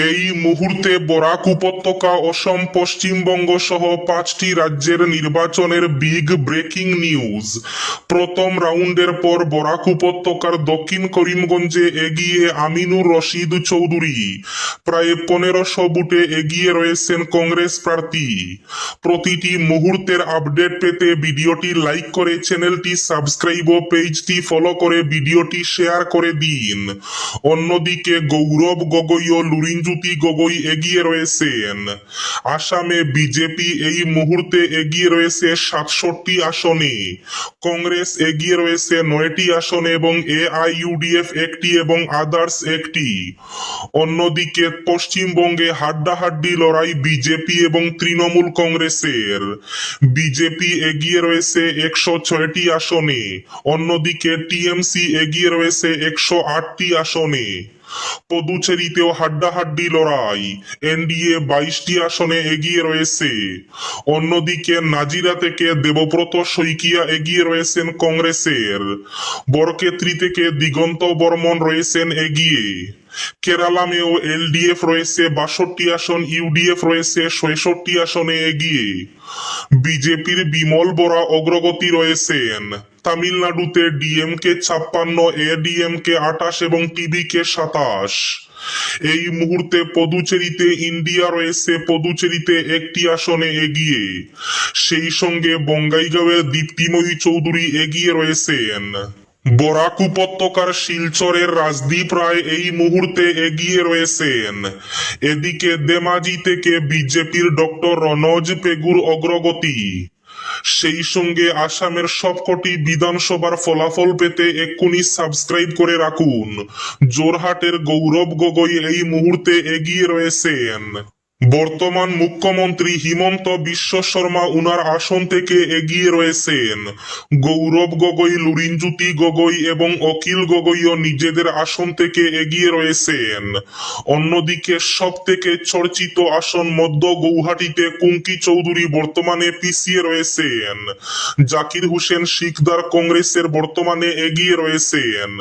এই মুহূর্তে বরাক উপত্যকা, অসম, পশ্চিমবঙ্গ সহ 5টি রাজ্যের নির্বাচনের বিগ ব্রেকিং নিউজ। প্রথম রাউন্ডের পর বরাক উপত্যকার দক্ষিণ করিমগঞ্জে এগিয়ে আমিনুর রশিদ চৌধুরী। প্রায় 1500 বুথে এগিয়ে রয়েছেন কংগ্রেস প্রার্থী। প্রতিটি মুহূর্তের আপডেট পেতে ভিডিওটি লাইক করে চ্যানেলটি সাবস্ক্রাইব ও পেজটি ফলো করে ভিডিওটি শেয়ার করে দিন। অন্যদিকে গৌরব গগৈ ও লুরিনজ্যোতি গগৈ এগিয়ে রয়েছেন। আসামে বিজেপি এই মুহূর্তে এগিয়ে রয়েছে 67টি আসনে, কংগ্রেস এগিয়ে রয়েছে 9টি আসনে এবং AIUDF একটি এবং আদার্স একটি। অন্যদিকে পশ্চিমবঙ্গে হাড্ডাহাড্ডি লড়াই বিজেপি এবং তৃণমূল কংগ্রেসের। বিজেপি এগিয়ে রয়েছে 106টি আসনে, অন্যদিকে টিএমসি এগিয়ে রয়েছে 108টি আসনে। পদুচেরিতেও হাড্ডাহাড্ডি লড়াই, এনডিএ 22টি আসনে এগিয়ে রয়েছে। অন্যদিকে নাজিরা থেকে দেবব্রত শইকিয়া এগিয়ে রয়েছেন কংগ্রেসের। বরক্ষেত্রী থেকে দিগন্ত বর্মন রয়েছেন এগিয়ে। কেরালামেও এলডিএফ রয়েছে 62 আসন, ইউডিএফ রয়েছে 66 আসনে এগিয়ে। বিজেপির বিমল বরা অগ্রগতি রয়েছেন। তামিলনাড়ুতে ডিএমকে 56, এডিএমকে 28 এবং টিভিকে 27। এই মুহূর্তে পদুচেরিতে ইন্ডিয়া রয়েছে পদুচেরিতে একটি আসনে এগিয়ে। সেই সঙ্গে বঙ্গাইগাঁওয়ের দীপ্তিময়ী চৌধুরী এগিয়ে রয়েছেন। বরাক উপত্যকার শিলচরের রাজদীপ রায় এই মুহূর্তে এগিয়ে রয়েছেন। এদিকে ধেমাজি থেকে বিজেপির ডক্টর রনজ পেগুর অগ্রগতি। সেই সঙ্গে আসামের সবকটি বিধানসভার ফলাফল পেতে এক্ষুনি সাবস্ক্রাইব করে রাখুন। জোরহাটের গৌরব গগৈ এই মুহূর্তে এগিয়ে রয়েছেন। বর্তমান মুখ্যমন্ত্রী হিমন্ত বিশ্ব শর্মা উনার আসন থেকে এগিয়ে রয়েছেন। গৌরব গগৈ, লুরিনজ্যোতি গগৈ এবং অখিল গগৈও নিজেদের আসন থেকে এগিয়ে রয়েছেন। অন্যদিকে সব থেকে চর্চিত আসন মধ্য গৌহাটিতে কুঙ্কি চৌধুরী বর্তমানে পিছিয়ে রয়েছেন। জাকির হোসেন শিকদার কংগ্রেসের বর্তমানে এগিয়ে রয়েছেন।